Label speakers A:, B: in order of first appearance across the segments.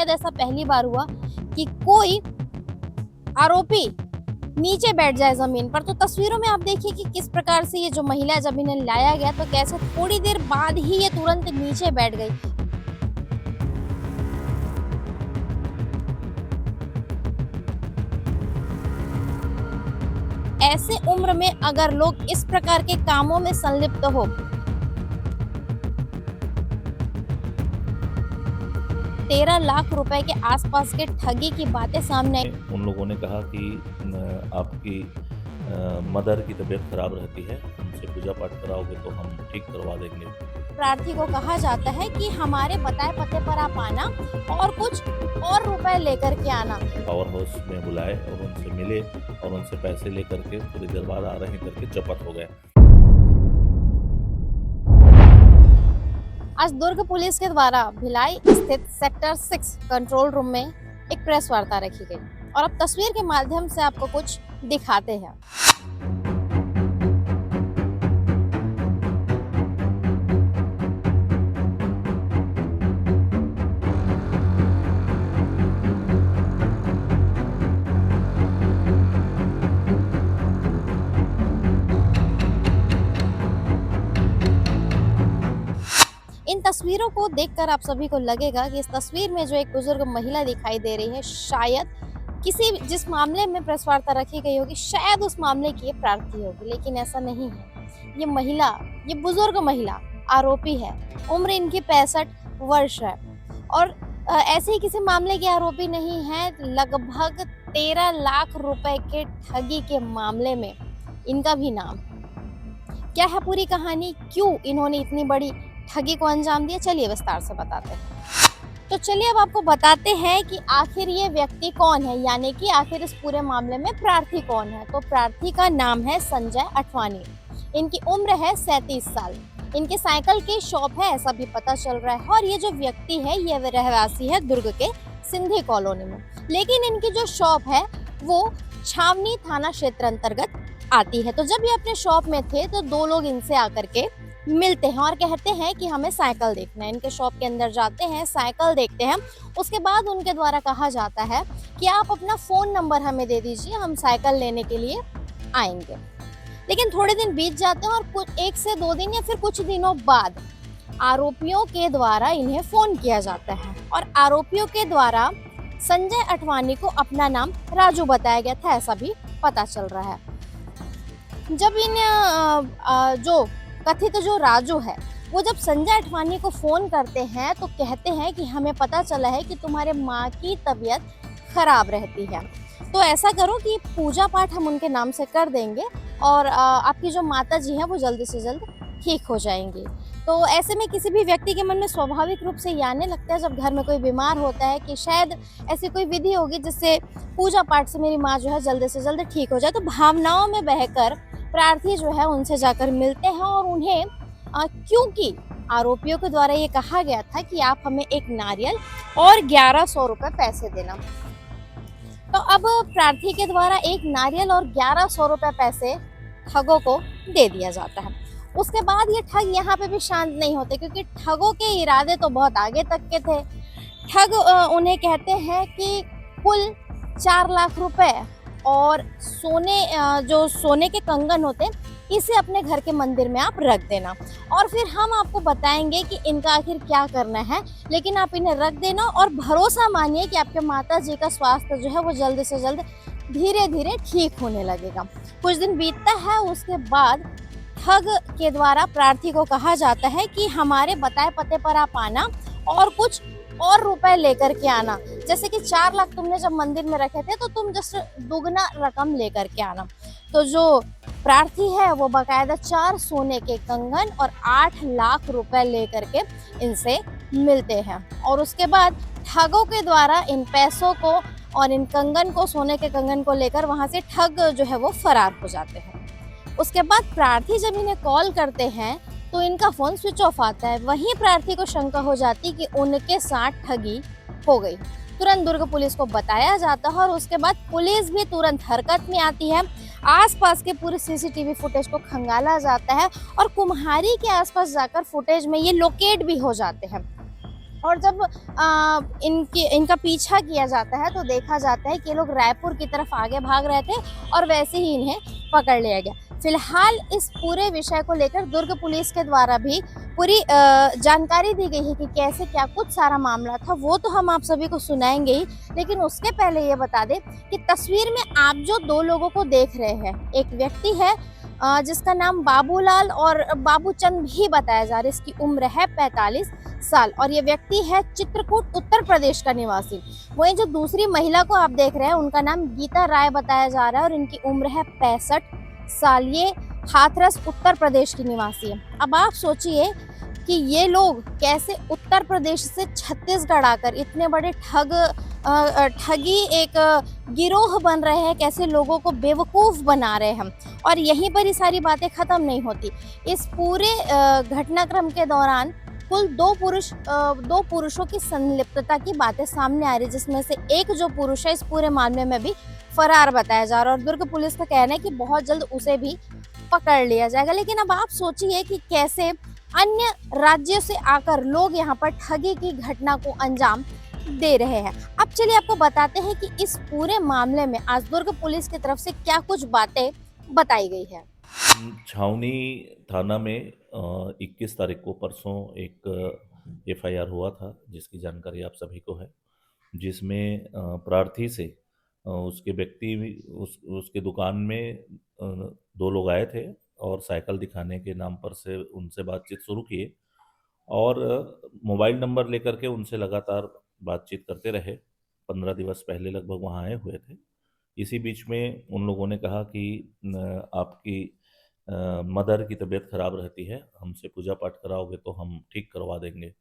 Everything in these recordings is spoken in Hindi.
A: शायद ऐसा पहली बार हुआ कि कोई आरोपी नीचे बैठ जाए जमीन पर। तो तस्वीरों में आप देखिए कि किस प्रकार से ये जो महिला है, जब इन्हें लाया गया तो कैसे थोड़ी देर बाद ही ये तुरंत नीचे बैठ गई। ऐसे उम्र में अगर लोग इस प्रकार के कामों में संलिप्त हो, 13 लाख रुपए के आसपास के ठगी की बातें सामने आई।
B: उन लोगों ने कहा कि आपकी मदर की तबीयत खराब रहती है, उनसे पूजा पाठ कराओगे तो हम ठीक करवा देंगे।
A: प्रार्थी को कहा जाता है कि हमारे बताए पते पर आप आना और कुछ और रुपए लेकर के आना।
B: पावर हाउस में बुलाए और उनसे मिले और उनसे पैसे लेकर के थोड़ी देर बाद आ रहे हैं करके चपत हो गए।
A: आज दुर्ग पुलिस के द्वारा भिलाई स्थित सेक्टर 6 कंट्रोल रूम में एक प्रेस वार्ता रखी गई और अब तस्वीर के माध्यम से आपको कुछ दिखाते हैं। इन तस्वीरों को देखकर आप सभी को लगेगा कि इस तस्वीर में जो एक बुजुर्ग महिला दिखाई दे रही है, शायद किसी जिस मामले में प्रेस वार्ता रखी गई होगी, शायद उस मामले की ये प्रार्थी होगी, लेकिन ऐसा नहीं है। ये महिला, ये बुजुर्ग महिला आरोपी है। उम्र इनकी 65 वर्ष है और ऐसे ही किसी मामले के आरोपी नहीं है। लगभग 13 लाख रुपए के ठगी के मामले में इनका भी नाम। क्या है पूरी कहानी, क्यों इन्होंने इतनी बड़ी ठगी को अंजाम दिया, चलिए विस्तार से बताते हैं। तो चलिए अब आपको बताते हैं कि आखिर ये व्यक्ति कौन है, यानी कि आखिर इस पूरे मामले में प्रार्थी कौन है। तो प्रार्थी का नाम है संजय अठवानी। इनकी उम्र है 37 साल। इनके साइकिल की शॉप है, ऐसा भी पता चल रहा है। और ये जो व्यक्ति है ये रहवासी है दुर्ग के सिंधी कॉलोनी में, लेकिन इनकी जो शॉप है वो छावनी थाना क्षेत्र अंतर्गत आती है। तो जब ये अपने शॉप में थे तो दो लोग इनसे आकर के मिलते हैं और कहते हैं कि हमें साइकिल देखना है। इनके शॉप के अंदर जाते हैं, साइकिल देखते हैं। उसके बाद उनके द्वारा कहा जाता है कि आप अपना फ़ोन नंबर हमें दे दीजिए, हम साइकिल लेने के लिए आएंगे। लेकिन थोड़े दिन बीत जाते हैं और कुछ 1 से 2 दिन या फिर कुछ दिनों बाद आरोपियों के द्वारा इन्हें फ़ोन किया जाता है और आरोपियों के द्वारा संजय अठवानी को अपना नाम राजू बताया गया था, ऐसा भी पता चल रहा है। जब इन जो कथित जो राजू है वो जब संजय अठवानी को फ़ोन करते हैं तो कहते हैं कि हमें पता चला है कि तुम्हारे माँ की तबीयत खराब रहती है, तो ऐसा करो कि पूजा पाठ हम उनके नाम से कर देंगे और आपकी जो माता जी हैं वो जल्द से जल्द ठीक हो जाएंगी। तो ऐसे में किसी भी व्यक्ति के मन में स्वाभाविक रूप से ये आने लगता है जब घर में कोई बीमार होता है कि शायद ऐसी कोई विधि होगी जिससे पूजा पाठ से मेरी माँ जो है जल्द से जल्द ठीक हो जाए। तो भावनाओं में बहकर प्रार्थी जो है उनसे जाकर मिलते हैं और उन्हें क्योंकि आरोपियों के द्वारा ये कहा गया था कि आप हमें एक नारियल और 1100 रुपये पैसे देना, तो अब प्रार्थी के द्वारा एक नारियल और 1100 रुपये पैसे ठगों को दे दिया जाता है। उसके बाद ये ठग यहाँ पे भी शांत नहीं होते क्योंकि ठगों के इरादे तो बहुत आगे तक के थे। ठग उन्हें कहते हैं कि कुल 4 लाख रुपए और जो सोने के कंगन होते हैं इसे अपने घर के मंदिर में आप रख देना और फिर हम आपको बताएंगे कि इनका आखिर क्या करना है, लेकिन आप इन्हें रख देना और भरोसा मानिए कि आपके माता जी का स्वास्थ्य जो है वो जल्द से जल्द धीरे धीरे ठीक होने लगेगा। कुछ दिन बीतता है, उसके बाद ठग के द्वारा प्रार्थी को कहा जाता है कि हमारे बताए पते पर आप आना और कुछ और रुपए लेकर के आना। जैसे कि 4 लाख तुमने जब मंदिर में रखे थे तो तुम जस्ट दुगना रकम लेकर के आना। तो जो प्रार्थी है वो बाकायदा 4 सोने के कंगन और 8 लाख रुपए लेकर के इनसे मिलते हैं और उसके बाद ठगों के द्वारा इन पैसों को और इन कंगन को, सोने के कंगन को लेकर वहां से ठग जो है वो फरार हो जाते हैं। उसके बाद प्रार्थी जब इन्हें कॉल करते हैं तो इनका फ़ोन स्विच ऑफ आता है। वहीं प्रार्थी को शंका हो जाती कि उनके साथ ठगी हो गई। तुरंत दुर्ग पुलिस को बताया जाता है और उसके बाद पुलिस भी तुरंत हरकत में आती है। आसपास के पूरे सीसीटीवी फुटेज को खंगाला जाता है और कुम्हारी के आसपास जाकर फुटेज में ये लोकेट भी हो जाते हैं। और जब इनका पीछा किया जाता है तो देखा जाता है कि ये लोग रायपुर की तरफ आगे भाग रहे थे और वैसे ही इन्हें पकड़ लिया गया। फिलहाल इस पूरे विषय को लेकर दुर्ग पुलिस के द्वारा भी पूरी जानकारी दी गई है कि कैसे क्या कुछ सारा मामला था, वो तो हम आप सभी को सुनाएंगे ही। लेकिन उसके पहले ये बता दें कि तस्वीर में आप जो दो लोगों को देख रहे हैं, एक व्यक्ति है जिसका नाम बाबूलाल और बाबूचंद भी बताया जा रहा है। इसकी उम्र है 45 साल और ये व्यक्ति है चित्रकूट उत्तर प्रदेश का निवासी। वहीं जो दूसरी महिला को आप देख रहे हैं उनका नाम गीता राय बताया जा रहा है और इनकी उम्र है 65 साल। ये हाथरस उत्तर प्रदेश की निवासी है। अब आप सोचिए कि ये लोग कैसे उत्तर प्रदेश से छत्तीसगढ़ आकर इतने बड़े ठगी एक गिरोह बन रहे हैं, कैसे लोगों को बेवकूफ़ बना रहे हैं हम। और यहीं पर ही सारी बातें ख़त्म नहीं होती। इस पूरे घटनाक्रम के दौरान कुल दो पुरुषों की संलिप्तता की बातें सामने आ रही, जिसमें से एक जो पुरुष है इस पूरे मामले में भी फरार बताया जा रहा है और दुर्ग पुलिस का कहना है कि बहुत जल्द उसे भी पकड़ लिया जाएगा। लेकिन अब आप सोचिए कि कैसे अन्य राज्यों से आकर लोग यहाँ पर ठगी की घटना को अंजाम दे रहे हैं। अब चलिए आपको बताते हैं कि इस पूरे मामले में आज दुर्ग पुलिस की तरफ से क्या कुछ बातें बताई गई है।
B: छावनी थाना में 21 तारीख को परसों एक एफआईआर हुआ था, जिसकी जानकारी आप सभी को है, जिसमें प्रार्थी से उसके व्यक्ति उसके दुकान में दो लोग आए थे और साइकिल दिखाने के नाम पर से उनसे बातचीत शुरू किए और मोबाइल नंबर लेकर के उनसे लगातार बातचीत करते रहे। 15 दिवस पहले लगभग वहाँ आए हुए थे। इसी बीच में उन लोगों ने कहा कि आपकी मदर की तबीयत खराब रहती है, हमसे पूजा पाठ कराओगे तो हम ठीक करवा देंगे।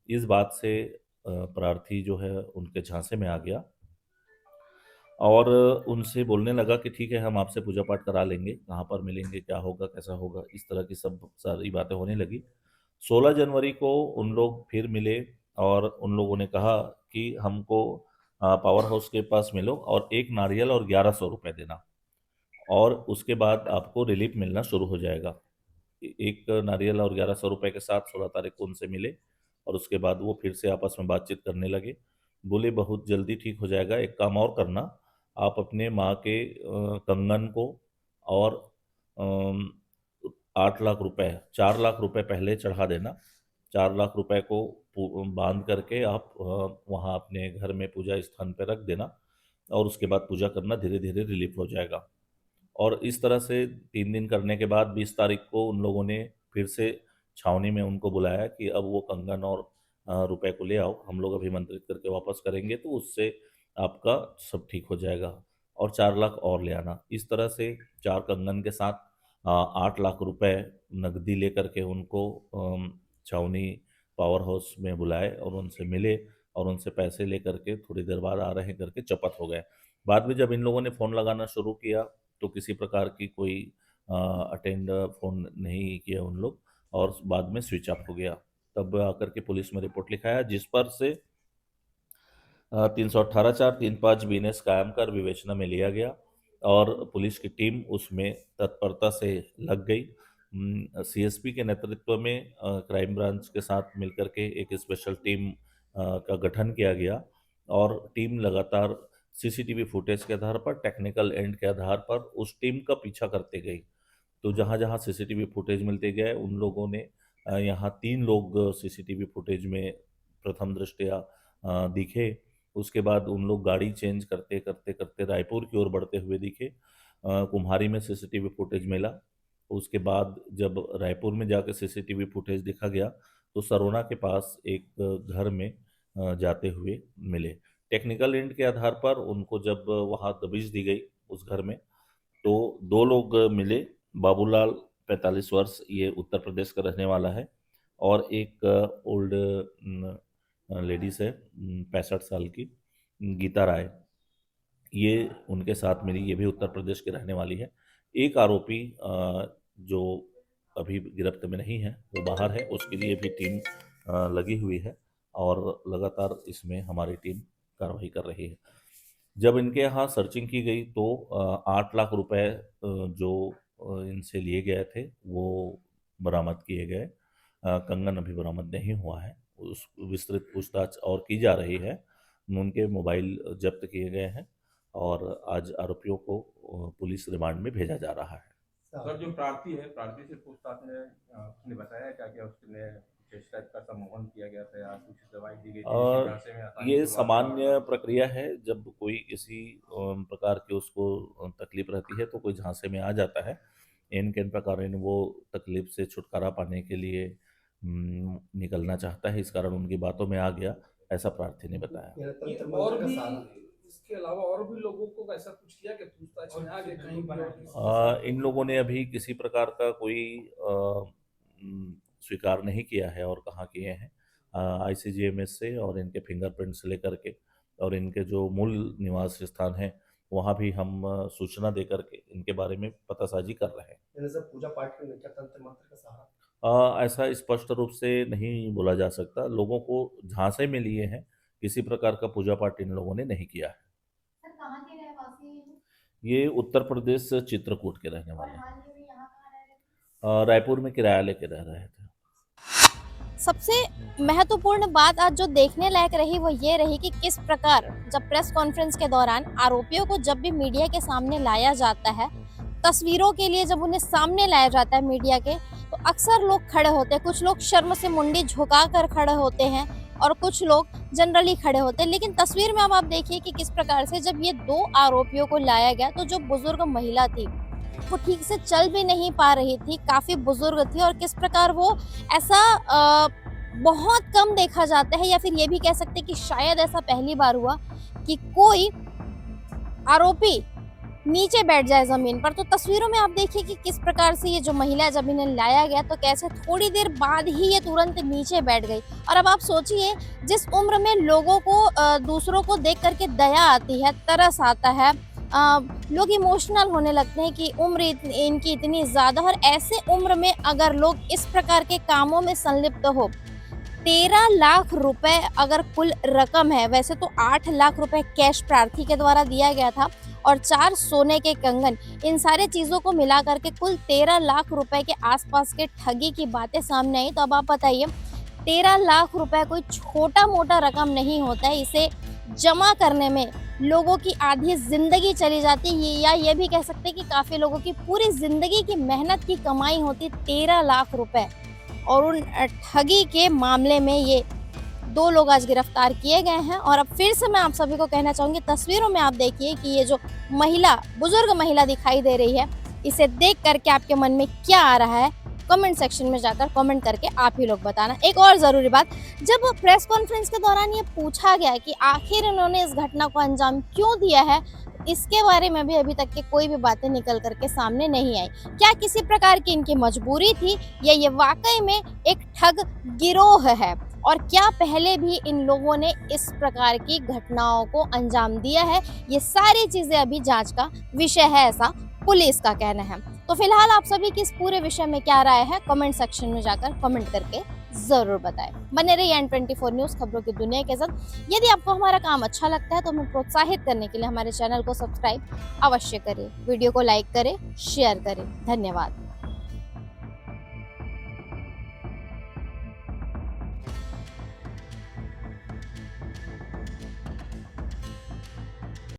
B: इस बात से प्रार्थी जो है उनके झांसे में आ गया और उनसे बोलने लगा कि ठीक है, हम आपसे पूजा पाठ करा लेंगे, कहाँ पर मिलेंगे, क्या होगा, कैसा होगा, इस तरह की सब सारी बातें होने लगी। 16 जनवरी को उन लोग फिर मिले और उन लोगों ने कहा कि हमको पावर हाउस के पास मिलो और एक नारियल और 1100 रुपये देना और उसके बाद आपको रिलीफ मिलना शुरू हो जाएगा। एक नारियल और 1100 रुपये के साथ 16 तारीख को उनसे मिले और उसके बाद वो फिर से आपस में बातचीत करने लगे। बोले बहुत जल्दी ठीक हो जाएगा, एक काम और करना, आप अपने माँ के कंगन को और 8 लाख रुपए 4 लाख रुपए पहले चढ़ा देना। 4 लाख रुपए को बांध करके आप वहाँ अपने घर में पूजा स्थान पर रख देना और उसके बाद पूजा करना, धीरे धीरे रिलीफ हो जाएगा। और इस तरह से 3 दिन करने के बाद 20 तारीख को उन लोगों ने फिर से छावनी में उनको बुलाया कि अब वो कंगन और रुपए को ले आओ, हम लोग अभिमंत्रित करके वापस करेंगे तो उससे आपका सब ठीक हो जाएगा और 4 लाख और ले आना। इस तरह से 4 कंगन के साथ 8 लाख रुपए नकदी लेकर के उनको छावनी पावर हाउस में बुलाए और उनसे मिले और उनसे पैसे लेकर के थोड़ी देर बाद आ रहे हैं करके चपत हो गए। बाद में जब इन लोगों ने फ़ोन लगाना शुरू किया तो किसी प्रकार की कोई अटेंड फ़ोन नहीं किया उन लोग और बाद में स्विच ऑफ हो गया। तब आकर के पुलिस में रिपोर्ट लिखाया, जिस पर से 318-435 बीएनएस कायम कर विवेचना में लिया गया और पुलिस की टीम उसमें तत्परता से लग गई। सीएसपी के नेतृत्व में क्राइम ब्रांच के साथ मिलकर के एक स्पेशल टीम का गठन किया गया और टीम लगातार सीसीटीवी फुटेज के आधार पर, टेक्निकल एंड के आधार पर उस टीम का पीछा करते गई। तो जहाँ जहाँ सीसीटीवी फुटेज मिलते गए उन लोगों ने यहाँ 3 लोग सीसीटीवी फुटेज में प्रथम दृष्टया दिखे। उसके बाद उन लोग गाड़ी चेंज करते करते करते रायपुर की ओर बढ़ते हुए दिखे। कुम्हारी में सीसीटीवी फुटेज मिला। उसके बाद जब रायपुर में जाकर सीसीटीवी फुटेज देखा गया तो सरोना के पास एक घर में जाते हुए मिले। टेक्निकल एंड के आधार पर उनको जब वहाँ दबिश दी गई उस घर में तो 2 लोग मिले। बाबूलाल 45 वर्ष, ये उत्तर प्रदेश का रहने वाला है और एक ओल्ड लेडीज़ है 65 साल की, गीता राय, ये उनके साथ मिली, ये भी उत्तर प्रदेश की रहने वाली है। एक आरोपी जो अभी गिरफ्त में नहीं है वो बाहर है, उसके लिए भी टीम लगी हुई है और लगातार इसमें हमारी टीम कार्रवाई कर रही है। जब इनके यहाँ सर्चिंग की गई तो 8 लाख रुपए जो इनसे लिए गए थे वो बरामद किए गए। कंगन अभी बरामद नहीं हुआ है, उस विस्तृत पूछताछ और की जा रही है। उनके मोबाइल जब्त किए गए हैं और आज आरोपियों को पुलिस रिमांड में भेजा जा रहा है।
C: सर, जो प्रार्थी है, प्रार्थी से पूछताछ में उसने बताया क्या क्या उसने कुछ इस टाइप का सम्मोहन किया गया था या कुछ दवाई दी गई थी जिससे झांसे में आसानी
B: ये
C: से
B: सामान्य प्रक्रिया है। जब कोई किसी प्रकार की उसको तकलीफ रहती है तो कोई झांसे में आ जाता है। इन किन प्रकार वो तकलीफ से छुटकारा पाने के लिए निकलना चाहता है, इस कारण उनकी बातों में आ गया, ऐसा प्रार्थी ने बताया।
D: ये और भी इसके अलावा और भी लोगों को ऐसा कुछ किया कि पूछताछ में आगे कहीं भी और किसी के साथ?
B: इन लोगों ने अभी किसी प्रकार का कोई स्वीकार नहीं किया है और कहाँ किए हैं। आईसीजीएमएस से और इनके फिंगरप्रिंट से लेकर के और इनके जो मूल निवास स्थान है वहाँ भी हम सूचना दे करके इनके बारे में पतासाजी कर रहे हैं।
E: जैसे सर पूजा पाठ करने क्या तंत्र मंत्र का सहारा?
B: ऐसा स्पष्ट रूप से नहीं बोला जा सकता। लोगों को झांसे में लिए हैं, किसी प्रकार का पूजा पाठ इन लोगों ने नहीं किया है।
A: सर कहाँ के रहवासी हैं?
B: ये उत्तर प्रदेश चित्रकूट के रहने वाले हैं।
A: हाल ही में यहाँ कहाँ रह रहे थे?
B: रायपुर में किराया लेके रह रहे थे।
A: सबसे महत्वपूर्ण बात आज जो देखने लायक रही वो ये रही कि किस प्रकार जब प्रेस कॉन्फ्रेंस के दौरान आरोपियों को जब भी मीडिया के सामने लाया जाता है, तस्वीरों के लिए जब उन्हें सामने लाया जाता है मीडिया के, तो अक्सर लोग खड़े होते हैं। कुछ लोग शर्म से मुंडी झुका कर खड़े होते हैं और कुछ लोग जनरली खड़े होते हैं। लेकिन तस्वीर में अब आप देखिए कि किस प्रकार से जब ये दो आरोपियों को लाया गया तो जो बुजुर्ग महिला थी वो ठीक से चल भी नहीं पा रही थी, काफी बुजुर्ग थी, और किस प्रकार वो ऐसा बहुत कम देखा जाता है, या फिर ये भी कह सकते हैं कि शायद ऐसा पहली बार हुआ कि कोई आरोपी नीचे बैठ जाए जमीन पर। तो तस्वीरों में आप देखिए कि किस प्रकार से ये जो महिला जब इन्हें लाया गया तो कैसे थोड़ी देर बाद ही ये तुरंत नीचे बैठ गई। और अब आप सोचिए, जिस उम्र में लोगों को दूसरों को देख करके दया आती है, तरस आता है, लोग इमोशनल होने लगते हैं कि उम्र इनकी इतनी ज़्यादा, और ऐसे उम्र में अगर लोग इस प्रकार के कामों में संलिप्त हो। 13 लाख रुपए अगर कुल रकम है, वैसे तो 8 लाख रुपए कैश प्रार्थी के द्वारा दिया गया था और 4 सोने के कंगन, इन सारे चीज़ों को मिला करके कुल 13 लाख रुपए के आसपास के ठगी की बातें सामने आई। तो अब आप बताइए, 13 लाख रुपए कोई छोटा मोटा रकम नहीं होता है। इसे जमा करने में लोगों की आधी जिंदगी चली जाती है, या ये भी कह सकते हैं कि काफ़ी लोगों की पूरी जिंदगी की मेहनत की कमाई होती 13 लाख रुपए। और उन ठगी के मामले में ये 2 लोग आज गिरफ्तार किए गए हैं। और अब फिर से मैं आप सभी को कहना चाहूँगी, तस्वीरों में आप देखिए कि ये जो महिला, बुजुर्ग महिला दिखाई दे रही है, इसे देख करके आपके मन में क्या आ रहा है, कमेंट सेक्शन में जाकर कमेंट करके आप ही लोग बताना। एक और ज़रूरी बात, जब प्रेस कॉन्फ्रेंस के दौरान ये पूछा गया कि आखिर इन्होंने इस घटना को अंजाम क्यों दिया है, इसके बारे में भी अभी तक के कोई भी बातें निकल करके सामने नहीं आई। क्या किसी प्रकार की इनकी मजबूरी थी, या ये वाकई में एक ठग गिरोह है, और क्या पहले भी इन लोगों ने इस प्रकार की घटनाओं को अंजाम दिया है, ये सारी चीज़ें अभी जांच का विषय है, ऐसा पुलिस का कहना है। तो फिलहाल आप सभी की इस पूरे विषय में क्या राय है, कमेंट सेक्शन में जाकर कमेंट करके जरूर बताएं। बने रहिए N24 न्यूज़, खबरों की दुनिया के साथ। यदि आपको हमारा काम अच्छा लगता है तो हमें प्रोत्साहित करने के लिए हमारे चैनल को सब्सक्राइब अवश्य करें, वीडियो को लाइक करें, शेयर करें। धन्यवाद।